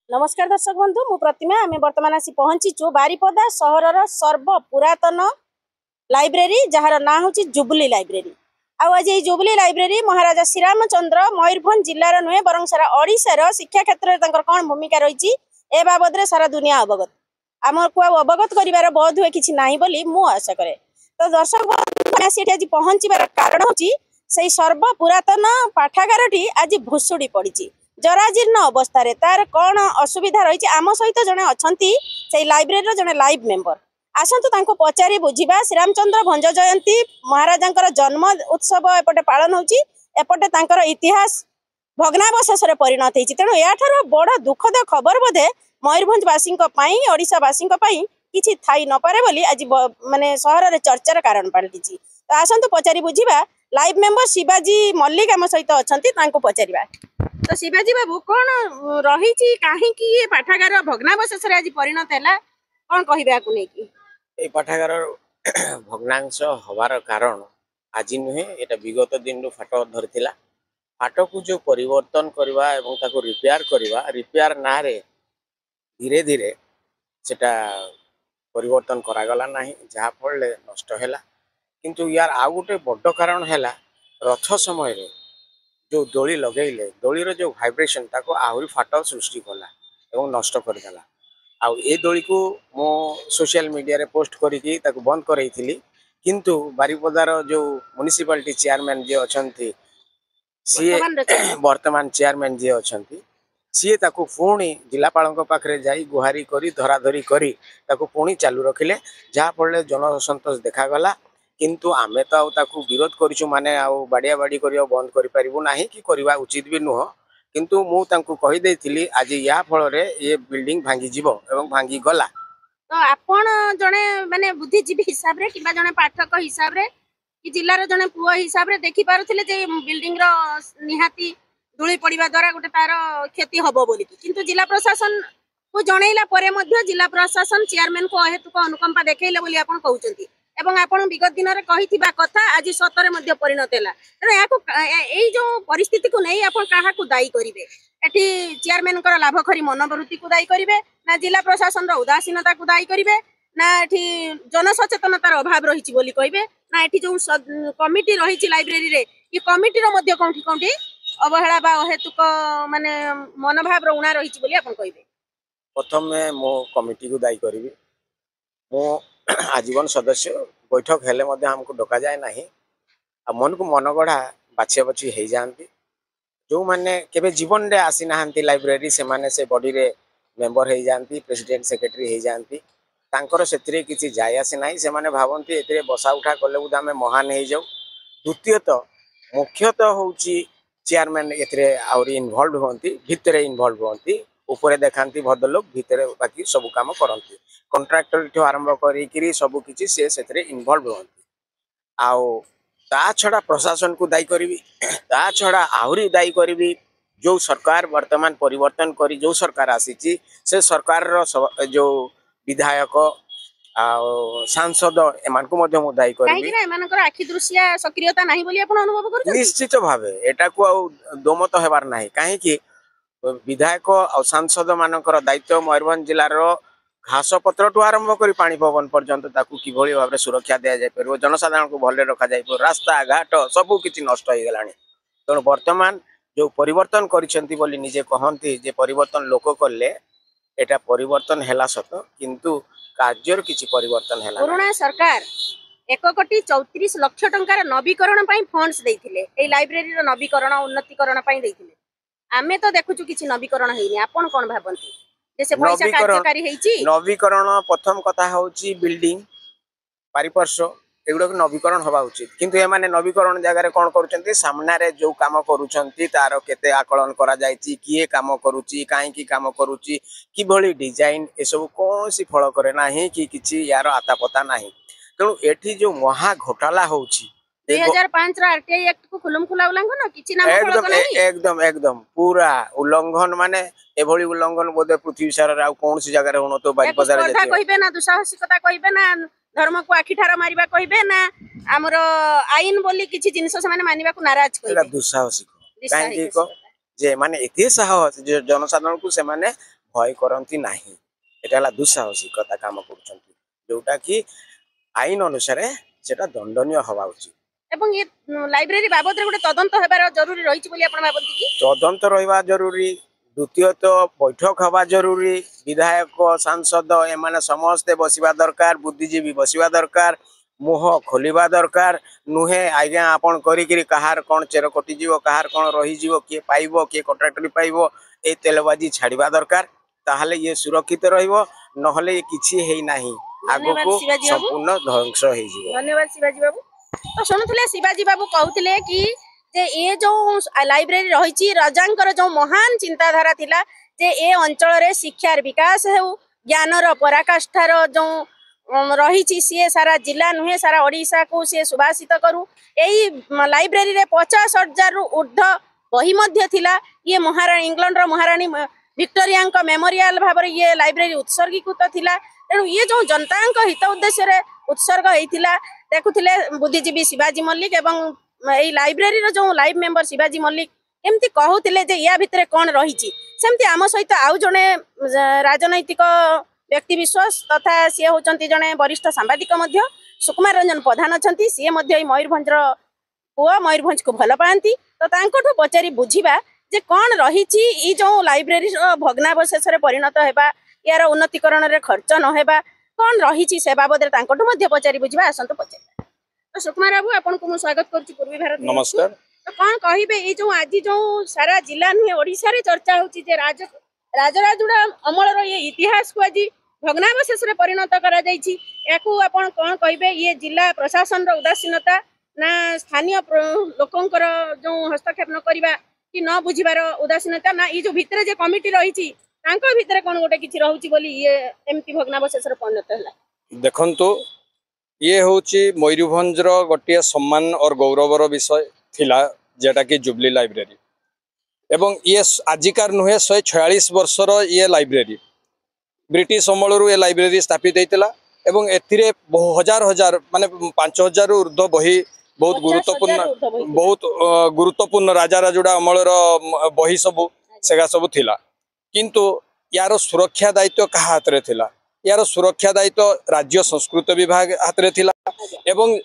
नमस्कार दर्शक बंधु मु प्रतिमा आम बर्तमान आसी पहुंचीचु बारिपदा सहर सर्व पुरातन लाइब्रेरी जार ना हूँ जुबली लाइब्रेरी। आज ये जुबली लाइब्रेरी महाराजा श्रीरामचंद्र मयूरभंज जिलार नुहे बर सारा ओडिशार शिक्षा क्षेत्र में कौन भूमिका रही ए बाबद सारा दुनिया अवगत आम को अवगत कर बोध हुए कि ना मु आशा कै। तो दर्शक आज पहुंचार कारण हूँ से सर्व पुरातन पाठागार आज भुशुड़ी पड़ी जराजीर्ण अवस्था तार कौन असुविधा रही आम सहित जड़े अच्छा से लाइब्रेरी जड़े लाइव मेंबर आसतु तांको पचारि बुझिबा। श्रीरामचंद्र भंज जयंती महाराजा जन्म उत्सव एपटे पालन होची एपटे तांकर इतिहास भग्नावशेष परिणत होती तेणु याठार बड़ दुखद खबर बोधे मयूरभंजवासी ओडिशावासी किसी थाई न पारे बोली आज माने सहर में चर्चार कारण पलटि। तो आसतु पचारि बुझिबा लाइव मेंबर शिवाजी मल्लिक आम सहित अच्छा पचारिबा। तो शिवाजी बाबू कौन रही कहीं पाठागार भग्नावशेष आज परिणत है कौन कहबे पाठागार भग्नांश हबार कारण आज नुहे एटा विगत दिन फाट धरी फाट को जो परिवर्तन करवा एवं ताको रिपेयर ना रे धीरे धीरे सेटा परिवर्तन करागला नहीं जहाँ फल नष्ट है किंतु यार आउ गोटे बड़ कारण है रथ समय रे जो दोली लगेले दोलीर जो भाइब्रेशन ताको आहरी फाट सृष्टि कला एवं नष्ट करदेला। आउ ए दोली को मो सोशल मीडिया रे पोस्ट करी ताको बंद करई किंतु बारिपदार जो म्युनिसिपालिटी चेयरमैन जे अछंती सी वर्तमान चेयरमैन जे अछंती सी ताको पुणी जिलापाल पाखे जाई गुहारी करी धराधरी करी ताको पुणी चालू रखिले जहाँ फल जनसंतोष देखागला। किंतु आमे तो आउ विरोध करूँ माने आउ बाड़िया बाड़ी कर बंद करूँ ना कि करवा उचित भी नुह किंतु मु तांको कहि देइथिली आज या फल रे ये बिल्डिंग भांगी जीवो एवं भांगी गला। तो आपण जने माने बुद्धिजीवी हिसाब रे किबा जने पाठक हिसाब रे कि जिल्लार जने पुओ हिसाब रे देखि पारुथिले जे बिल्डिंग रो निहाती धूली पड़िबा द्वारा गोटे तार क्षति हबो बोली किंतु जिला प्रशासन को जणैला परे मध्य जिला प्रशासन चेयरमैन को अहेतुक अनुकंपा देखैले बोली आपण कहउचंती एवं आपण विगत दिन रे कहिथिबा कथा आज सतरे मध्य परिणत हैला। तेणु याको एई जो परिस्थिति को नै आपण काहा को दायी करिवे एठी चेयरमैन कर लाभखरी मनोवृत्ति को दायी करिवे ना जिला प्रशासन रो उदासीनता को दायी करिवे ना एठी जनसचेतनतार अभाव रही बोली कहिबे ना एठी जो कमिटी रही लाइब्रेरी रे ये कमिटी रो मध्य कोंठी कोंठी अवहेला बा अहेतुक माने मनोभाव रो उणा रही बोली आपण कहिबे। प्रथम में मो कमिटी को दायी करिवे मो आजीवन सदस्य बैठक हेले हमको डका जाए ना मन को मनगढ़ा बाछिया बाछी हो जाती जो मैंने केबे जीवन रे आसी नाहांती लाइब्रेरी से माने से बॉडी रे मेंबर हो जाती प्रेसिडेंट सेक्रेटरी हो जाती तांकर सेतिरे किछि जाय आसी नाही से माने भावंती एतिरे बसा उठा कले बुदा में महान हो जाऊ। द्वितीयतः मुख्यतः होची चेयरमैन एतिरे आउरी इन्वॉल्व होंती भितरे इन्वॉल्व होंती ऊपर देखाती भद्रलोक भितर बाकी सब काम करती कंट्राक्टर ठू आरंभ करी सब किसी से सेतिरे इन्वॉल्व होंती। आउ ता छड़ा प्रशासन को दायी करी ता छड़ा आहरी दायी करी जो सरकार वर्तमान परिवर्तन करी जो सरकार आसी से सरकार जो विधायक सांसद एमान को मध्य मु दायी करी आखि दृश्य सक्रियता नहीं बोली आपण अनुभव करछन निश्चित भावे एटा को दोमत हेबार नाही काहे कि विधायक और सांसद मानकर दायित्व मयूरभंज जिलार घास पत्र टू आरंभ कर पानी पवन पर्यंत कि भाव में सुरक्षा दि जापर जनसाधारण को भले रखा जाए रास्ता घाट सबू किसी नष्ट हो गला। तेणु वर्तमान जो परिवर्तन करिसेंती निजे कहती जे परिवर्तन लोक कले एटा परिवर्तन हैला सत किंतु कार्यर किसी परिवर्तन हैला। पुराना सरकार 1,34,00,000 टंकार नवीकरण पई फंड्स देइथिले ए लाइब्रेरी रो नवीकरण उन्नतीकरण पई देइथिले आमे तो देखुछु किसी नवीकरण हेइनी आपण कोन भाबंती जैसे पैसा कार्यकारी हेइची नवीकरण प्रथम कथा होची बिल्डिंग पारिपर्श्व एगुडा नवीकरण हवा उचित किंतु एमाने नवीकरण जगह कौन करुछंती सामना रे जो काम करुछंती तार केते आकलन करा जायची किए काम करूची काहे की काम करूची कि भली डिजाइन ए सब कोन सी फल करे नाही कि किछि यार आता पता नाही। तेणु एठी जो महा घोटाला होची 2005 रा आरटीआई एक्ट को खुलम खुला उल्लंघन किछि नाम फलक नाही एकदम एकदम पूरा उल्लंघन माने एभली उल्लंघन बोधे पृथ्वी सारा आ कोन सी जगह रे होनो तो बारिपदार जेते कहिबे ना दुसाहसिकता कहिबे ना धर्म को आखिठार मारिबा कहिबे ना हमर आईन बोली किछि जिंस से माने मानिबा को नाराज कहिबे दुसाहसिक काहे कि जे माने एते साहस जे जनसाधारण को से माने भय करती नहीं। एटा दुस्साहसिकता काम करछंती जोटा कि आईन अनुसार सेटा दंडनीय हवा उचित। एवं ये लाइब्रेरी बाबद गोटे तदंत हेबार जरूरी रही बोली आपण भाबंती कि तदंत रहा जरूरी। द्वितीयत बैठक हवा जरूरी। विधायक सांसद एमाने समस्ते बसिबा दरकार। बुद्धिजीवी बसिबा दरकार। मुह खोलिबा दरकार नुहे आज्ञा आपन करी कहार कौन चेर कटिजीव कहार कौन रहीजीव किए पाइब किए कॉन्ट्राक्टर पाइब ए तेलबाजी छाड़वा दरकार। ताहले ये सुरक्षित रहिबो नहले ये किछि हेई नाही आगो संपूर्ण ध्वंस हेई जिवो। धन्यवाद शिवाजी बाबू। तो शुणुले शिवाजी बाबू कहते कि जे ये जो लाइब्रेरी रही राजांकर जो महान चिंताधारा थिला जे ए अंचल रे शिक्षार विकास हेउ ज्ञानर पराकाष्ठार जो रही सी सारा जिला नुहे सारा ओडिशा को सी सुभाषित करू। यही लाइब्रेरी रे 50,000 रु ऊर्ध बही मध्य थिला। ये महाराणी इंग्लैंड रो महाराणी विक्टोरिया मेमोरियल भाव ये लाइब्रेरी उत्सर्गीकृत थिला। तेणु ये जो जनता हित उद्देश्य रे उत्सर्ग होता देखुले बुद्धिजीवी शिवाजी मल्लिक एवं यही लाइब्रेरी रो जो लाइव मेंबर शिवाजी मल्लिक एमती कहते जे या भितर कौन रही सेमती आम सहित आउ जड़े राजनैतिक व्यक्ति विशेष तथा सी होती जड़े वरिष्ठ सांबादिक सुकुमार रंजन प्रधान अच्छा सी मयूरभंज पुआ मयूरभंज को भल पाती। तो पचारि बुझा जे कौन रही जो लाइब्रेरी भग्नावशेष परिणत होगा यार उन्नतिकरण रे खर्च नहेबा कौन रही से बाबद पचारि बुझा आसतु पचार। तो सुकुमार बाबू आपन को स्वागत करुच्ची पूर्वी भारत। नमस्कार। तो कौन कहिबे ये जो आज जो सारा जिला नुहे ओडिशा रे चर्चा होची जे राजराजुड़ा अमलर ये इतिहास को आज भग्नावशेष परिणत करा जायछि याकू आपण कौन कहिबे ये जिला प्रशासन रो उदासीनता ना स्थानीय लोकंकर जो हस्तक्षेप न करिबा कि न बुझिबार उदासीनता ना ये जो भितर जे कमिटी रही तांको भितर कौन गोटे किछि रहउछि बोली ये एमती भग्नावशेष परिणत होला। देखंतु ये होची मयूरभंज गोटे सम्मान और गौरवर विषय थिला जेटा कि जुबली लाइब्रेरी एवं ये आजिकार नुहे 146 वर्षर ये लाइब्रेरी ब्रिटिश अमलू ये लाइब्रेरी स्थापित होता एवं एथिरे हजार हजार माने 5,000 ऊर्ध्व बही बहुत गुरुत्वपूर्ण राजा राजुड़ा अमलर बही सबू सेगा सबू थिला। किंतु यार सुरक्षा दायित्व कहा हाथ रे थिला यार सुरक्षा दायित्व राज्य संस्कृत विभाग हाथ रे थिला एवं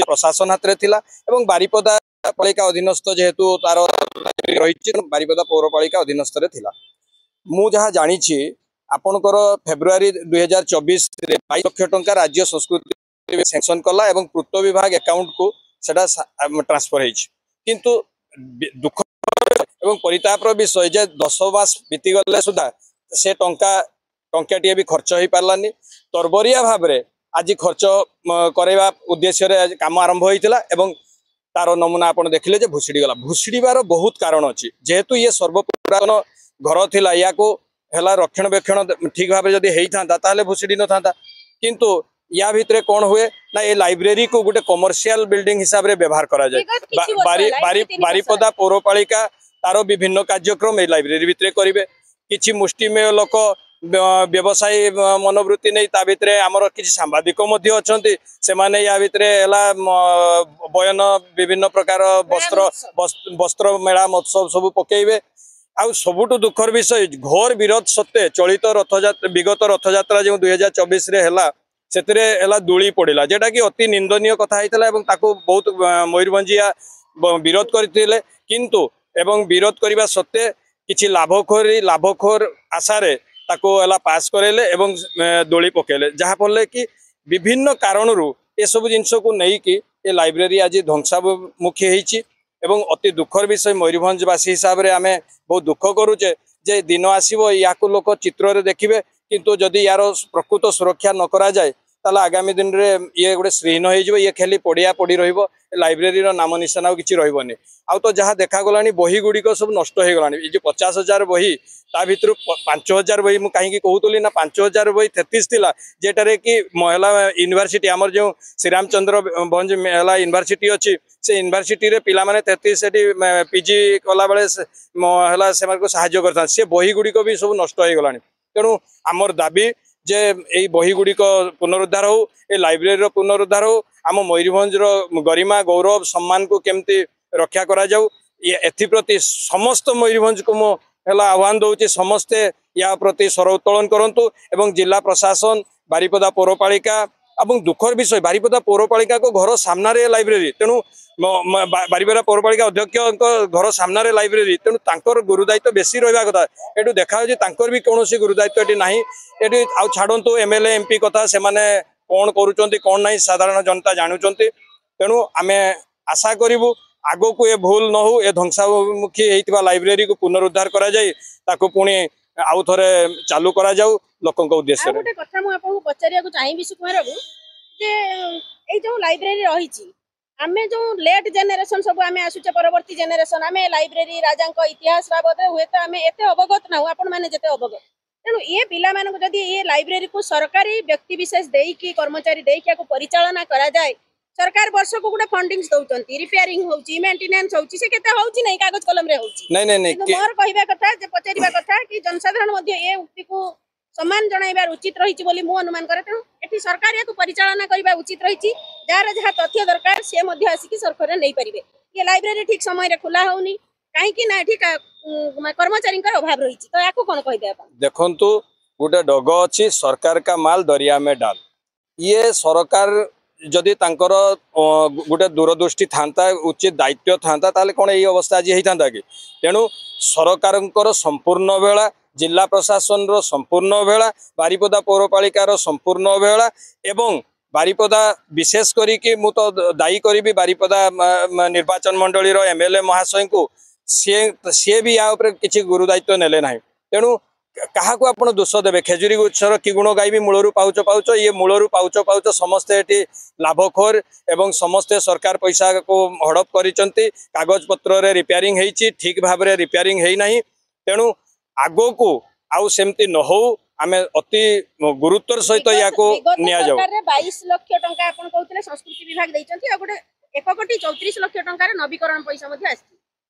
प्रशासन हाथ रे थिला एवं बारिपदा पालिका अधीनस्थ जेहेतु तार रही बारिपदा पौरपालिका अधीनस्थ रे थिला। मु जहाँ जानी आपणकर फेब्रुआरी 2024 रे 22 लाख टंका राज्य संस्कृति सैंक्शन कला एवं पूर्त विभाग अकाउंट को सेटा ट्रांसफर होइछ। किंतु दुख एवं परितापर विषय जे 10 मास बीती गले सुधा से टंकाटी भी खर्च हो पारानी तरबरिया भाव में आज खर्च करवा उद्देश्य काम आरंभ होता एवं तार नमूना आप देखिले जे भुषुड़ी गला। भुषुड़ार बहुत कारण अच्छी जेहेतु ये सर्वपुरातन घर थिला या को हेला रक्षणबेक्षण ठीक भाव जदि होता ताले भुषुड़ी न था। किंतु या भितरे कौन हुए ना ये लाइब्रेरी को गोटे कमर्शियल बिल्डिंग हिसाब रे व्यवहार करा जाए। बारिपदा पौरपालिका तार विभिन्न कार्यक्रम ये लाइब्रेरी भितरे करिवे। किछि मुष्टिमेय लोक व्यवसायी मनोवृत्ति नहीं ता भितरे आमर किछि सांबादिक मध्य अछंती से माने या भितरे हला बयन विभिन्न प्रकार वस्त्र मेला महोत्सव सब पकेइबे। आ सबुठु दुखर विषय घोर विरोध सत्ते चलित रथयात्रा विगत रथयात्रा जो 2024 रे हला सेतरे हला दूली पड़िला जेटा कि अति निंदनीय कथा होता है ताको बहुत मयूरभंजिया विरोध करथिले। किंतु एवं विरोध करने सत्ते किछि लाभखोर आशारे ताको हला पास करेले एवं दोली पकेले जहाँ फल कि विभिन्न कारणरू ये सब जिनस को नहीं कि ये लाइब्रेरी आज ध्वंसामुखी होइछि एवं अति दुखर विषय मयूरभंजवासी हिसाब रे आमे बहुत दुख करुचे जे दिन आसीबो याकू लोक चित्र रे देखिबे किंतु जदि यार प्रकृत सुरक्षा न करा जाए ताला आगामी दिन रे ये गोटे श्रीहीन हो ये खाली पड़िया पड़ी रहिबो लाइब्रेरी नाम निशान आ किछि रहइबोनी। आ तो जहाँ देखा गलानी बही गुड़िक सब नष्ट हो गलानी। ये 50,000 बही ता भितर 5,000 बही मु कहीं कहूली ना 5,000 बही 33 थिला जेटारे कि महिला यूनिवर्सिटी आमर जो श्रीरामचंद्र भंज महिला यूनिवर्सिटी अच्छी से यूनिवर्सिटी रे पिला माने 33 पीजी कला बेले से साहाय्य करता से बही गुड़िक भी सब नष्ट हो गलानी। तेणु आमर दाबी जे यही बही गुड़िक पुनरुद्धार हो ए लाइब्रेरी पुनरुद्धार हो आम मयूरभंज गरिमा गौरव सम्मान को केमती रक्षा करा जाऊ एप्रति समस्त मयूरभंज को मो आह्वान दौर समस्ते या प्रति स्वर उत्तोलन करूँ एवं जिला प्रशासन बारिपदा पौरपालिका और दुखर विषय बारिपदा पौरपालिका को घर सामने लाइब्रेरी तेणु बारिपदा पौरपालिका अध्यक्ष घर सामने लाइब्रेरी तेणु तांकर गुरुदायित्व बेसी रहा कथा ये देखा भी कौन गुरुदायित्व ये ना ये छाड़ू एमएलए एमपी कथा से कौन करुँच कौन ना साधारण जनता जानूँ तेणु आम आशा करूँ आग को ये भूल न हो ए ध्वंसामुखी होता लाइब्रेरी को पुनरुद्धार करा जाए ताको पुणी आउ थे चालू करा जाऊ लोकों उद्देश्य गोटे कथा मुझे पचार चाहिए सुकुमार बाबू जे ये जो लाइब्रेरी रही आमे जो लेट जेनेरेशन सब आमे आसुचे परवर्ती जेनेरेशन आमे लाइब्रेरी राजा इतिहास बाबद हुए तो आमे एते अवगत ना आपण माने जेते अवगत तेणु ये पिला मानक जदि ये लाइब्रेरी को सरकारी व्यक्ति विशेष देकी कर्मचारी देकी परिचालना करा जाए सरकार वर्ष को गोटे फंडिंग दउचंती रिपेयरिंग होउची मेंटेनेंस होउची से केते होउची नै कागज कलम रे होउची नहीं मोर कहबा कथा जे पचारिबा कथा कि जनसाधारण मध्ये ए उक्ति को सम्मान जणाइबार उचित रहिची बोली मु अनुमान करे तेणु एठी सरकार याकु परिचालना करिबा उचित रहिची जार जहा तथ्य दरकार से मध्ये आसी सरकार नै परिबे ये लाइब्रेरी ठीक समय रे खुला होउनी काहे कि ना ठीक कर्मचारी का अभाव रहिची तो याकु कोन कहबे आपण देखंतु गोटे डग अछि सरकार का माल दरिया में डाल ये सरकार जदि तांकर गोटे दूरदृष्टि था उचित दायित्व था ताले कौन ये अवस्था आज होता कि तेणु सरकार संपूर्ण अवहेला जिला प्रशासन संपूर्ण अवहेला बारिपदा पौरपालिकार संपूर्ण अवहेला एवं बारिपदा विशेष करी मु तो दायी करी बारिपदा निर्वाचन मंडली एमएलए महाशय को सी भी या किसी गुरुदायित्व नेले ना तेणु क्या को आप दोष देवे खेजुरी गुच्छर कि गुण गायबी मूलरू पाउच पाउच ये मूलरू पाउच पाउच समस्ते ये लाभखोर एवं समस्ते सरकार पैसा को हड़प करिसेंती कागज पत्र रिपेयरिंग होती ठीक भाव में रिपेयरिंग होना तेणु आग को आउ सेमती न हो आम अति गुरुत्वर सहित या 22 लाख टंका आपण कहते संस्कृति विभाग देइचंती आ गोटे 1 कोटी 34 लाख टंका नवीकरण पैसा मध्ये आछि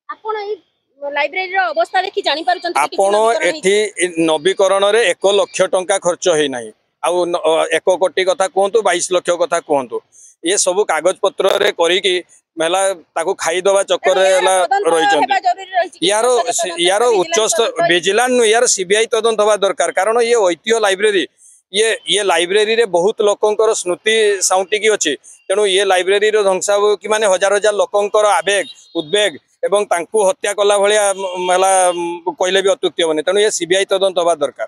आपण लाइब्रेरी अवस्था देखि जानि पारुचंती आपण एठी नवीकरण रे 1 लाख टंका खर्च होई नाही आउ 1 कोटी कथा कहतु 22 लाख कथा कहतु ये सब कागज पत्र रे करी की मेला ताको खाई दवा चक्कर रे रही यार उच्च विजिलेंस यार सीबीआई तदंत हवा दरकार कारण ये ऐतिह्य लाइब्रेरी ये लाइब्रेरी रे बहुत लोकंकर स्मृति साउंटिकी अच्छी तेणु ये लाइब्रेरी ध्वंसा कि माने हजार हजार लोकंकर आवेग उद्वेग एवं तांकु हत्या कला भलिया मेला कहले भी अत्युक्ति हेनी तेणु ये सीबीआई तदंत हवा दरकार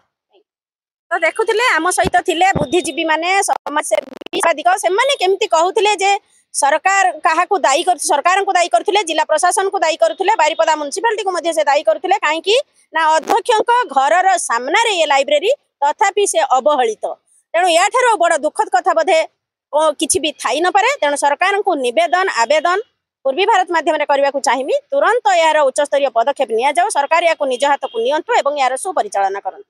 तो देखुले आम सहित थिले बुद्धिजीवी माने समाजसेवी से माने केमती कहूथिले जे सरकार काहाकू दायी कर सरकार को दायी करथुले जिला प्रशासन को दायी करथुले बारिपदा म्युनिसिपालिटी को मध्य से दायी करथुले काहे कि ना अध्यक्षक घरर सामना रे ये लाइब्रेरी तथापि से अवहेलित तेणु या ठारो बड़ दुखद कथा बोधे किछि भी थाई न पारे तेणु सरकार को निवेदन आवेदन पूर्वी भारत माध्यम करने को चाहिए तुरंत यार उच्चस्तरीय पदक्षेप निया जाओ सरकार या निज हाथ को नियंतु एवं यार सुपरिचालना करंतु।